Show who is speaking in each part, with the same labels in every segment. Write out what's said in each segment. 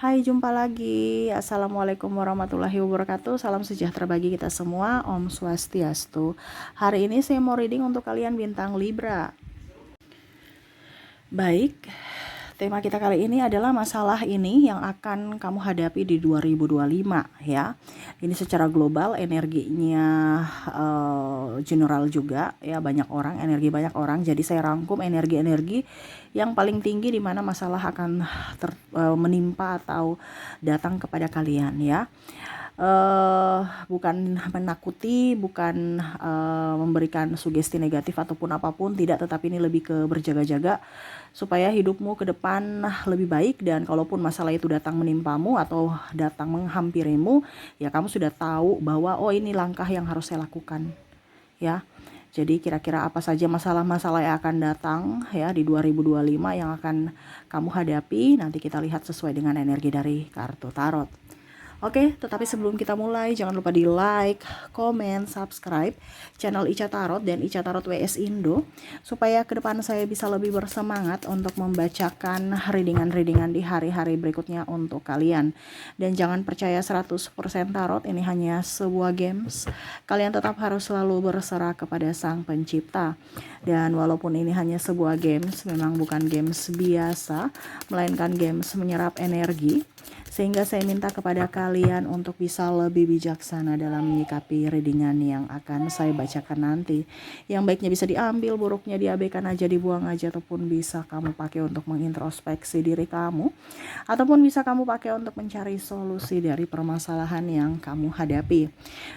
Speaker 1: Hai, jumpa lagi. Assalamualaikum warahmatullahi wabarakatuh. Salam sejahtera bagi kita semua. Om Swastiastu. Hari ini saya mau reading untuk kalian bintang Libra. Baik, tema kita kali ini adalah masalah ini yang akan kamu hadapi di 2025 ya. Ini secara global energinya general juga ya, banyak orang, energi banyak orang. Jadi saya rangkum energi-energi yang paling tinggi di mana masalah akan menimpa atau datang kepada kalian ya. Bukan menakuti, bukan memberikan sugesti negatif ataupun apapun, tidak, tetapi ini lebih ke berjaga-jaga supaya hidupmu ke depan lebih baik. Dan kalaupun masalah itu datang menimpamu atau datang menghampirimu, ya kamu sudah tahu bahwa oh ini langkah yang harus saya lakukan ya. Jadi kira-kira apa saja masalah-masalah yang akan datang ya di 2025 yang akan kamu hadapi, nanti kita lihat sesuai dengan energi dari kartu tarot. Oke, tetapi sebelum kita mulai, jangan lupa di like, komen, subscribe channel Ica Tarot dan Ica Tarot WS Indo, supaya ke depan saya bisa lebih bersemangat untuk membacakan readingan-readingan di hari-hari berikutnya untuk kalian. Dan jangan percaya 100% tarot, ini hanya sebuah games. Kalian tetap harus selalu berserah kepada Sang Pencipta. Dan walaupun ini hanya sebuah games, memang bukan games biasa, melainkan games menyerap energi. Sehingga saya minta kepada kalian untuk bisa lebih bijaksana dalam menyikapi readingan yang akan saya bacakan nanti. Yang baiknya bisa diambil, buruknya diabaikan aja, dibuang aja, ataupun bisa kamu pakai untuk mengintrospeksi diri kamu, ataupun bisa kamu pakai untuk mencari solusi dari permasalahan yang kamu hadapi.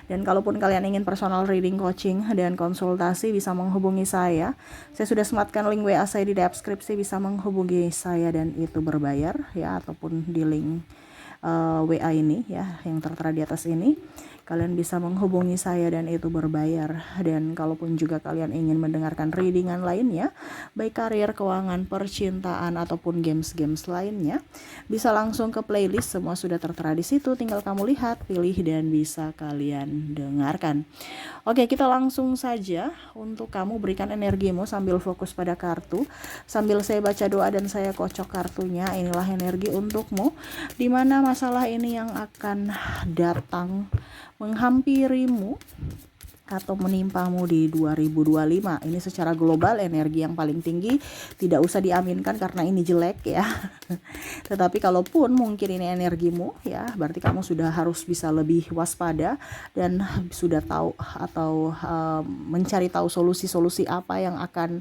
Speaker 1: Dan kalaupun kalian ingin personal reading, coaching, dan konsultasi, bisa menghubungi saya. Saya sudah sematkan link WA saya di deskripsi, bisa menghubungi saya dan itu berbayar ya, ataupun di link WA ini ya yang tertera di atas ini, kalian bisa menghubungi saya dan itu berbayar. Dan kalaupun juga kalian ingin mendengarkan readingan lainnya, baik karir, keuangan, percintaan, ataupun games-games lainnya, bisa langsung ke playlist, semua sudah tertera di situ. Tinggal kamu lihat, pilih, dan bisa kalian dengarkan. Oke, kita langsung saja. Untuk kamu, berikan energimu sambil fokus pada kartu, sambil saya baca doa dan saya kocok kartunya. Inilah energi untukmu, dimana masalah ini yang akan datang menghampirimu atau menimpamu di 2025. Ini secara global energi yang paling tinggi, tidak usah diaminkan karena ini jelek ya. Tetapi kalaupun mungkin ini energimu ya, berarti kamu sudah harus bisa lebih waspada dan sudah tahu atau mencari tahu solusi-solusi apa yang akan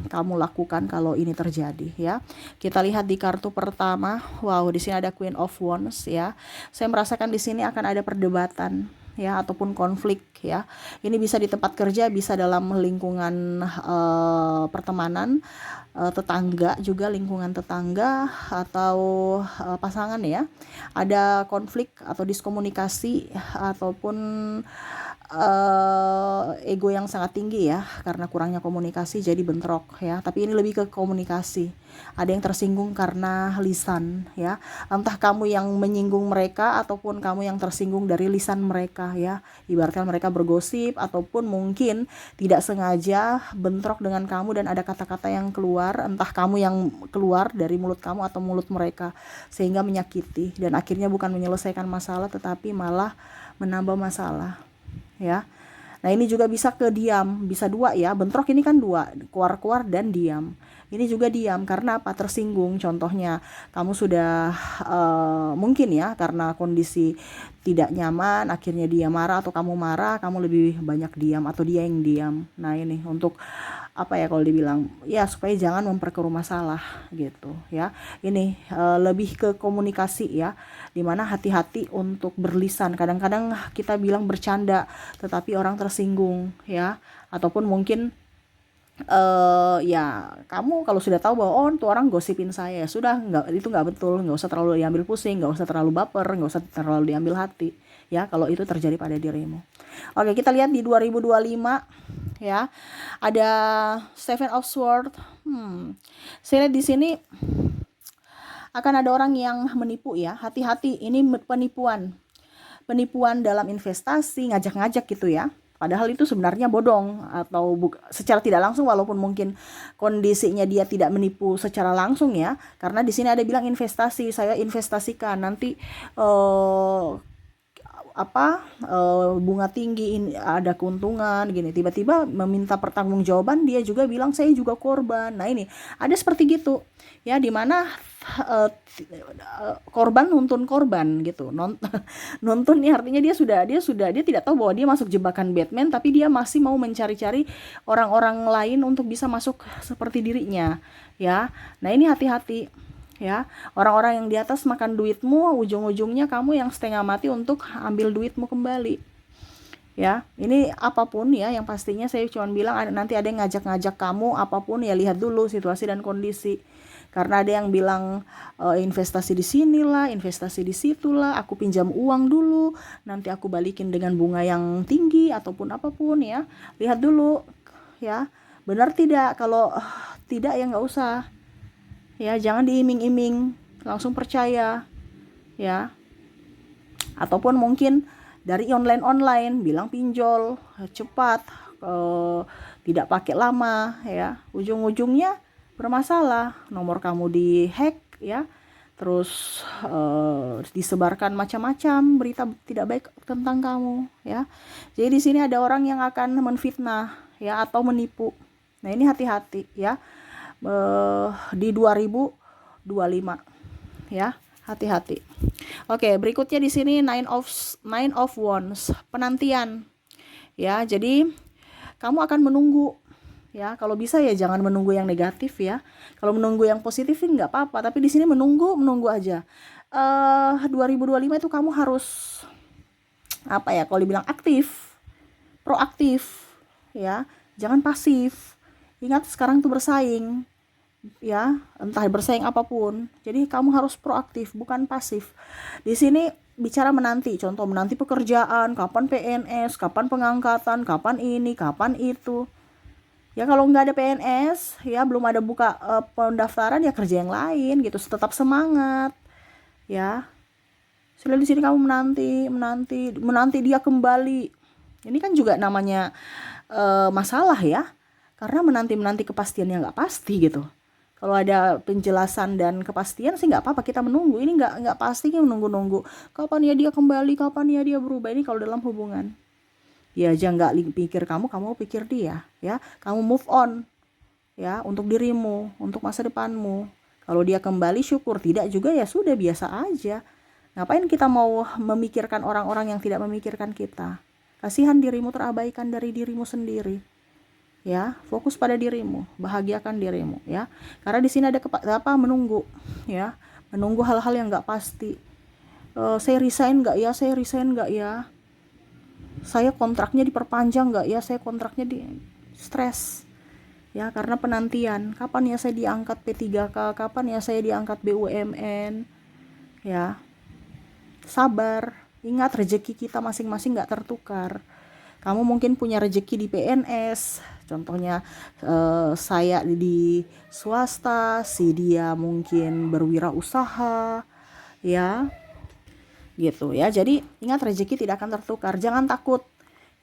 Speaker 1: kamu lakukan kalau ini terjadi ya. Kita lihat di kartu pertama. Wow, di sini ada Queen of Wands ya. Saya merasakan di sini akan ada perdebatan ya, ataupun konflik ya. Ini bisa di tempat kerja, bisa dalam lingkungan pertemanan, tetangga juga, lingkungan tetangga atau pasangan ya. Ada konflik atau diskomunikasi ataupun ego yang sangat tinggi ya, karena kurangnya komunikasi jadi bentrok ya. Tapi ini lebih ke komunikasi. Ada yang tersinggung karena lisan ya, entah kamu yang menyinggung mereka ataupun kamu yang tersinggung dari lisan mereka ya. Ibaratkan mereka bergosip ataupun mungkin tidak sengaja bentrok dengan kamu dan ada kata-kata yang keluar, entah kamu yang keluar dari mulut kamu atau mulut mereka, sehingga menyakiti dan akhirnya bukan menyelesaikan masalah tetapi malah menambah masalah ya. Nah, ini juga bisa ke diam, bisa dua ya. Bentrok ini kan dua, keluar-keluar dan diam. Ini juga diam karena apa? Tersinggung. Contohnya kamu sudah mungkin ya karena kondisi tidak nyaman, akhirnya dia marah atau kamu marah, kamu lebih banyak diam atau dia yang diam. Nah, ini untuk apa ya, kalau dibilang ya supaya jangan memperkeruh masalah gitu ya. Ini lebih ke komunikasi ya, dimana hati-hati untuk berlisan. Kadang-kadang kita bilang bercanda tetapi orang tersinggung ya, ataupun mungkin ya kamu kalau sudah tahu bahwa oh tuh orang gosipin saya, sudah nggak, itu nggak betul, nggak usah terlalu diambil pusing, nggak usah terlalu baper, nggak usah terlalu diambil hati ya kalau itu terjadi pada dirimu. Oke, kita lihat di 2025 ya. Ada Seven of Swords. Saya lihat di sini akan ada orang yang menipu ya. Hati-hati, ini penipuan. Penipuan dalam investasi, ngajak-ngajak gitu ya. Padahal itu sebenarnya bodong atau secara tidak langsung, walaupun mungkin kondisinya dia tidak menipu secara langsung ya. Karena di sini ada bilang investasi, saya investasikan nanti bunga tinggi, ada keuntungan gini, tiba-tiba meminta pertanggungjawaban, dia juga bilang saya juga korban. Nah ini ada seperti gitu ya, dimana korban nuntun korban gitu. Nuntun nih artinya dia tidak tahu bahwa dia masuk jebakan Batman, tapi dia masih mau mencari-cari orang-orang lain untuk bisa masuk seperti dirinya ya. Nah ini hati-hati ya, orang-orang yang di atas makan duitmu, ujung-ujungnya kamu yang setengah mati untuk ambil duitmu kembali ya. Ini apapun ya, yang pastinya saya cuma bilang nanti ada yang ngajak-ngajak kamu apapun ya, lihat dulu situasi dan kondisi. Karena ada yang bilang investasi di sinilah, investasi di situlah, aku pinjam uang dulu, nanti aku balikin dengan bunga yang tinggi ataupun apapun ya. Lihat dulu ya, benar tidak? Kalau tidak ya nggak usah. Ya, jangan diiming-iming, langsung percaya ya. Ataupun mungkin dari online bilang pinjol cepat, tidak pakai lama ya, ujung-ujungnya bermasalah, nomor kamu dihack ya, terus disebarkan macam-macam berita tidak baik tentang kamu ya. Jadi di sini ada orang yang akan menfitnah ya atau menipu. Nah ini hati-hati ya. Di 2025 ya, hati-hati. Oke, berikutnya di sini nine of wands, penantian ya. Jadi kamu akan menunggu ya. Kalau bisa ya jangan menunggu yang negatif ya. Kalau menunggu yang positif nggak apa-apa, tapi di sini menunggu aja. 2025 itu kamu harus apa ya, kalau dibilang aktif, proaktif ya, jangan pasif. Ingat sekarang tuh bersaing ya, entah bersaing apapun. Jadi kamu harus proaktif, bukan pasif. Di sini bicara menanti, contoh menanti pekerjaan, kapan PNS, kapan pengangkatan, kapan ini, kapan itu. Ya kalau nggak ada PNS, ya belum ada buka pendaftaran, ya kerja yang lain gitu. Tetap semangat, ya. Selalu di sini kamu menanti dia kembali. Ini kan juga namanya masalah ya, karena menanti kepastian yang nggak pasti gitu. Kalau ada penjelasan dan kepastian sih nggak apa-apa, kita menunggu. Ini nggak pasti, menunggu kapan ya dia kembali, kapan ya dia berubah. Ini kalau dalam hubungan ya, aja nggak pikir kamu pikir dia ya. Kamu move on ya, untuk dirimu, untuk masa depanmu. Kalau dia kembali syukur, tidak juga ya sudah, biasa aja. Ngapain kita mau memikirkan orang-orang yang tidak memikirkan kita? Kasihan dirimu terabaikan dari dirimu sendiri ya. Fokus pada dirimu, bahagiakan dirimu ya. Karena di sini ada menunggu ya, menunggu hal-hal yang nggak pasti. Saya resign nggak ya, saya kontraknya diperpanjang nggak ya, saya kontraknya di stres ya, karena penantian. Kapan ya saya diangkat P3K, kapan ya saya diangkat BUMN ya. Sabar, ingat rezeki kita masing-masing nggak tertukar. Kamu mungkin punya rezeki di PNS, contohnya saya di swasta, si dia mungkin berwirausaha ya, gitu ya. Jadi ingat rezeki tidak akan tertukar, jangan takut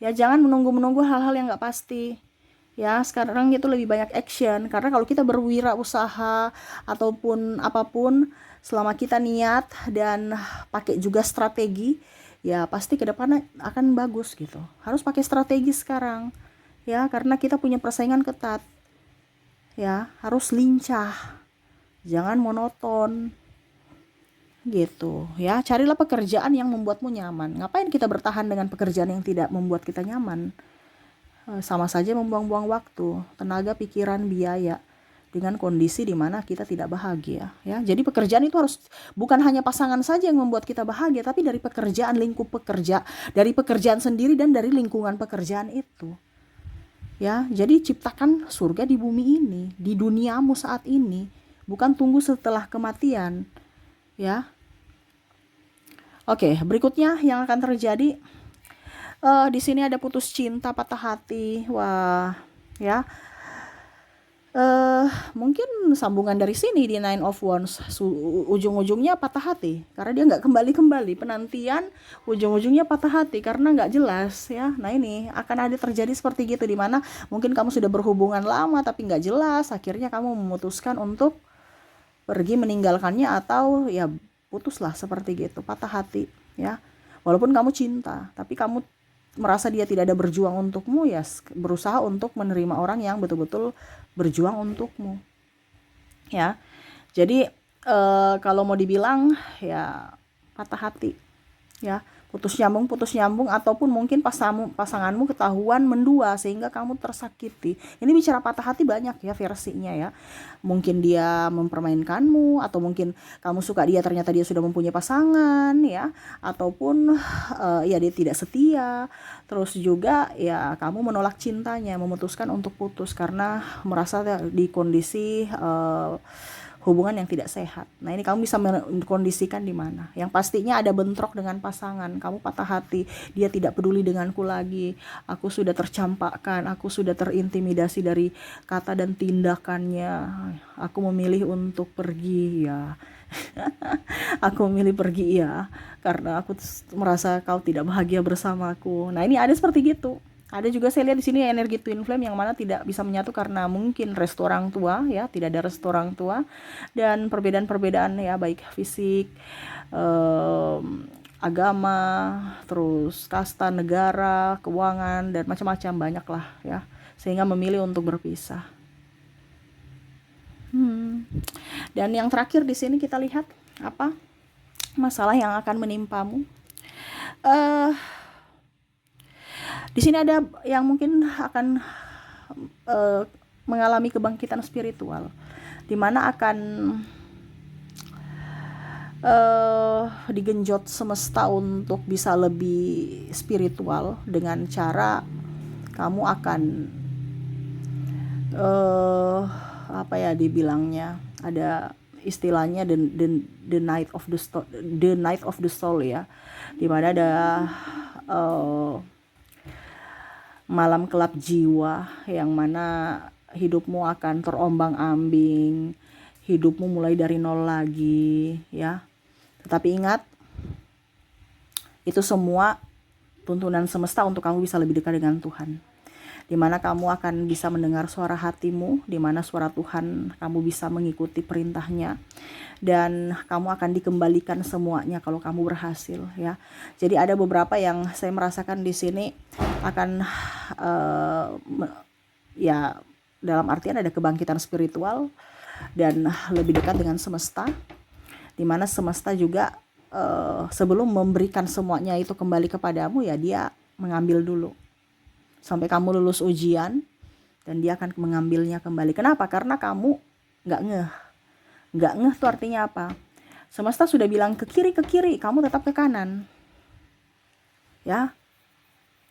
Speaker 1: ya, jangan menunggu hal-hal yang nggak pasti ya. Sekarang itu lebih banyak action, karena kalau kita berwirausaha ataupun apapun, selama kita niat dan pakai juga strategi ya, pasti ke depannya akan bagus gitu. Harus pakai strategi sekarang ya, karena kita punya persaingan ketat ya. Harus lincah, jangan monoton gitu ya. Carilah pekerjaan yang membuatmu nyaman. Ngapain kita bertahan dengan pekerjaan yang tidak membuat kita nyaman? Sama saja membuang-buang waktu, tenaga, pikiran, biaya, dengan kondisi di mana kita tidak bahagia ya. Jadi pekerjaan itu harus bukan hanya pasangan saja yang membuat kita bahagia, tapi dari pekerjaan, lingkup pekerja, dari pekerjaan sendiri dan dari lingkungan pekerjaan itu ya. Jadi ciptakan surga di bumi ini, di duniamu saat ini, bukan tunggu setelah kematian ya. Oke, berikutnya yang akan terjadi di sini ada putus cinta, patah hati. Wah ya, Mungkin sambungan dari sini di Nine of Wands, ujung-ujungnya patah hati karena dia nggak kembali-kembali, penantian ujung-ujungnya patah hati karena nggak jelas ya. Nah ini akan ada terjadi seperti gitu, di mana mungkin kamu sudah berhubungan lama tapi nggak jelas, akhirnya kamu memutuskan untuk pergi meninggalkannya, atau ya putuslah seperti gitu, patah hati ya. Walaupun kamu cinta tapi kamu merasa dia tidak ada berjuang untukmu, ya berusaha untuk menerima orang yang betul-betul berjuang untukmu ya. Jadi kalau mau dibilang ya patah hati ya, putus nyambung ataupun mungkin pasanganmu ketahuan mendua sehingga kamu tersakiti. Ini bicara patah hati banyak ya versinya ya. Mungkin dia mempermainkanmu, atau mungkin kamu suka dia ternyata dia sudah mempunyai pasangan ya, ataupun ya dia tidak setia. Terus juga ya kamu menolak cintanya, memutuskan untuk putus karena merasa di kondisi hubungan yang tidak sehat. Nah ini kamu bisa mengkondisikan di mana. Yang pastinya ada bentrok dengan pasangan. Kamu patah hati, dia tidak peduli denganku lagi. Aku sudah tercampakkan, aku sudah terintimidasi dari kata dan tindakannya. Aku memilih untuk pergi ya. Aku memilih pergi ya, karena aku merasa kau tidak bahagia bersamaku. Nah ini ada seperti gitu. Ada juga saya lihat di sini energi twin flame yang mana tidak bisa menyatu karena mungkin restu orang tua ya, tidak ada restu orang tua, dan perbedaan-perbedaan ya, baik fisik, agama, terus kasta, negara, keuangan, dan macam-macam banyak lah ya, sehingga memilih untuk berpisah. Dan yang terakhir di sini kita lihat apa masalah yang akan menimpamu. Di sini ada yang mungkin akan mengalami kebangkitan spiritual, di mana akan digenjot semesta untuk bisa lebih spiritual dengan cara kamu akan apa ya dibilangnya, ada istilahnya the night of the soul ya, di mana ada malam kelap jiwa yang mana hidupmu akan terombang-ambing, hidupmu mulai dari nol lagi ya. Tetapi ingat, itu semua tuntunan semesta untuk kamu bisa lebih dekat dengan Tuhan, di mana kamu akan bisa mendengar suara hatimu, di mana suara Tuhan kamu bisa mengikuti perintahnya, dan kamu akan dikembalikan semuanya kalau kamu berhasil ya. Jadi ada beberapa yang saya merasakan di sini akan ya dalam artian ada kebangkitan spiritual dan lebih dekat dengan semesta, di mana semesta juga sebelum memberikan semuanya itu kembali kepadamu ya, dia mengambil dulu sampai kamu lulus ujian, dan dia akan mengambilnya kembali. Kenapa? Karena kamu nggak ngeh tuh artinya apa? Semesta sudah bilang ke kiri, kamu tetap ke kanan ya.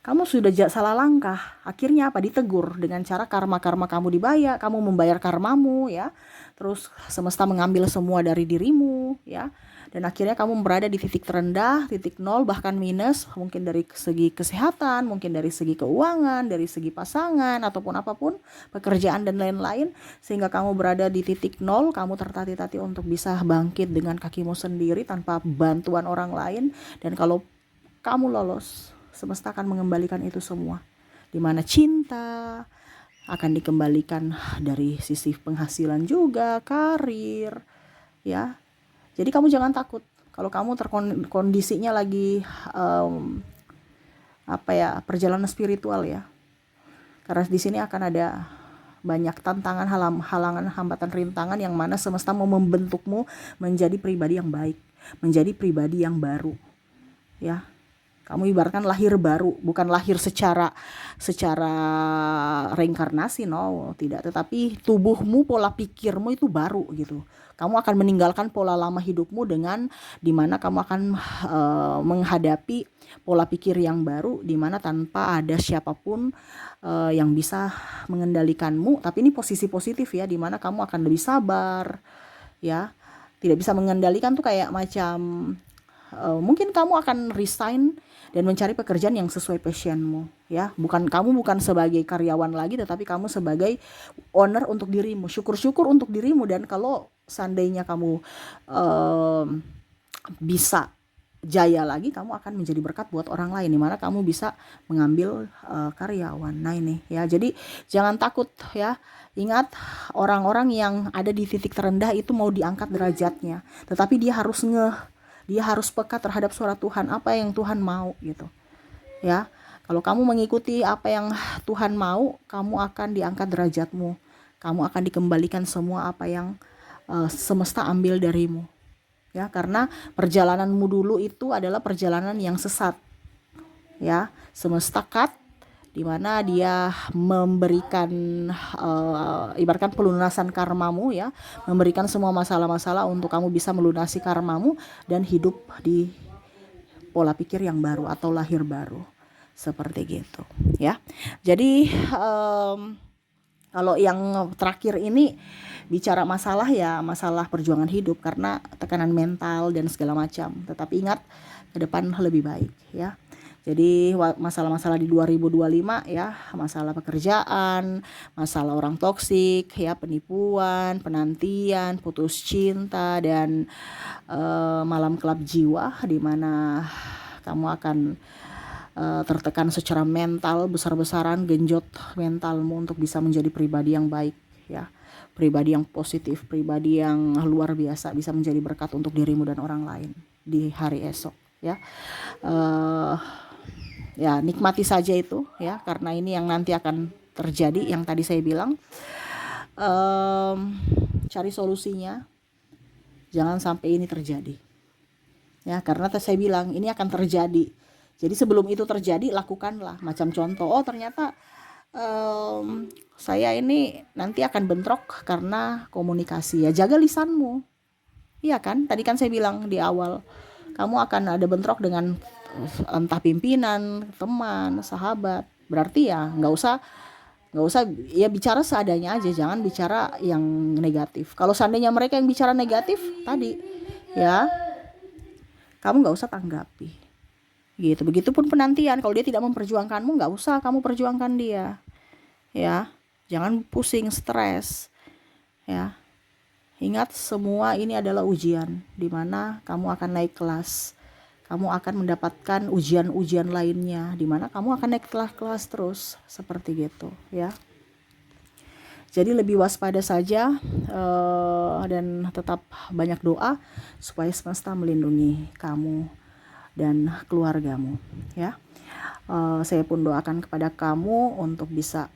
Speaker 1: Kamu sudah salah langkah, akhirnya apa? Ditegur dengan cara karma kamu dibayar, kamu membayar karmamu ya. Terus semesta mengambil semua dari dirimu ya, dan akhirnya kamu berada di titik terendah, titik nol, bahkan minus, mungkin dari segi kesehatan, mungkin dari segi keuangan, dari segi pasangan, ataupun apapun, pekerjaan dan lain-lain, sehingga kamu berada di titik nol. Kamu tertatih-tatih untuk bisa bangkit dengan kakimu sendiri tanpa bantuan orang lain. Dan kalau kamu lolos, semesta akan mengembalikan itu semua, dimana cinta akan dikembalikan dari sisi penghasilan juga, karir ya. Jadi kamu jangan takut kalau kamu kondisinya lagi perjalanan spiritual ya, karena di sini akan ada banyak tantangan, halangan, hambatan, rintangan yang mana semesta mau membentukmu menjadi pribadi yang baik, menjadi pribadi yang baru ya. Kamu ibaratkan lahir baru, bukan lahir secara reinkarnasi, no, tidak. Tetapi tubuhmu, pola pikirmu itu baru gitu. Kamu akan meninggalkan pola lama hidupmu dengan dimana kamu akan menghadapi pola pikir yang baru, dimana tanpa ada siapapun yang bisa mengendalikanmu. Tapi ini posisi positif ya, dimana kamu akan lebih sabar ya. Tidak bisa mengendalikan tuh kayak macam mungkin kamu akan resign dan mencari pekerjaan yang sesuai passionmu, ya. Kamu bukan sebagai karyawan lagi, tetapi kamu sebagai owner untuk dirimu. Syukur-syukur untuk dirimu, dan kalau seandainya kamu bisa jaya lagi, kamu akan menjadi berkat buat orang lain, dimana kamu bisa mengambil karyawan. Nah ini ya, jadi jangan takut ya. Ingat, orang-orang yang ada di titik terendah itu mau diangkat derajatnya, tetapi dia harus peka terhadap suara Tuhan, apa yang Tuhan mau gitu ya. Kalau kamu mengikuti apa yang Tuhan mau, kamu akan diangkat derajatmu, kamu akan dikembalikan semua apa yang semesta ambil darimu ya. Karena perjalananmu dulu itu adalah perjalanan yang sesat ya. Semesta cut, di mana dia memberikan ibaratkan pelunasan karmamu ya, memberikan semua masalah-masalah untuk kamu bisa melunasi karmamu dan hidup di pola pikir yang baru atau lahir baru, seperti gitu ya. Jadi kalau yang terakhir ini bicara masalah ya, masalah perjuangan hidup karena tekanan mental dan segala macam. Tetapi ingat, ke depan lebih baik ya. Jadi masalah-masalah di 2025 ya, masalah pekerjaan, masalah orang toksik ya, penipuan, penantian, putus cinta, dan malam kelab jiwa, di mana kamu akan tertekan secara mental besar-besaran, genjot mentalmu untuk bisa menjadi pribadi yang baik ya, pribadi yang positif, pribadi yang luar biasa, bisa menjadi berkat untuk dirimu dan orang lain di hari esok ya. Ya nikmati saja itu ya, karena ini yang nanti akan terjadi, yang tadi saya bilang. Cari solusinya, jangan sampai ini terjadi ya, karena saya bilang ini akan terjadi. Jadi sebelum itu terjadi, lakukanlah. Macam contoh, oh ternyata saya ini nanti akan bentrok karena komunikasi, ya jaga lisanmu. Iya kan, tadi kan saya bilang di awal, kamu akan ada bentrok dengan entah pimpinan, teman, sahabat. Berarti ya nggak usah ya, bicara seadanya aja, jangan bicara yang negatif. Kalau seandainya mereka yang bicara negatif tadi ya, kamu nggak usah tanggapi gitu. Begitupun penantian, kalau dia tidak memperjuangkanmu, nggak usah kamu perjuangkan dia ya. Jangan pusing, stres ya. Ingat, semua ini adalah ujian, dimana kamu akan naik kelas, kamu akan mendapatkan ujian-ujian lainnya, dimana kamu akan naik kelas terus, seperti gitu ya. Jadi lebih waspada saja, dan tetap banyak doa supaya semesta melindungi kamu dan keluargamu ya. Saya pun doakan kepada kamu untuk bisa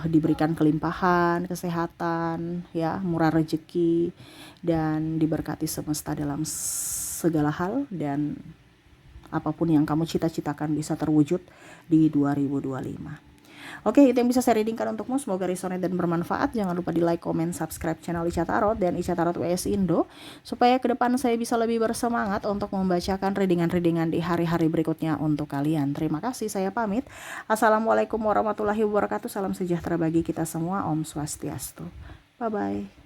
Speaker 1: diberikan kelimpahan kesehatan ya, murah rezeki, dan diberkati semesta dalam segala hal, dan apapun yang kamu cita-citakan bisa terwujud di 2025. Oke, itu yang bisa saya readingkan untukmu. Semoga resonate dan bermanfaat. Jangan lupa di like, comment, subscribe channel Ica Tarot dan Ica Tarot WS Indo, supaya ke depan saya bisa lebih bersemangat untuk membacakan readingan-readingan di hari-hari berikutnya untuk kalian. Terima kasih, saya pamit. Assalamualaikum warahmatullahi wabarakatuh. Salam sejahtera bagi kita semua. Om Swastiastu. Bye-bye.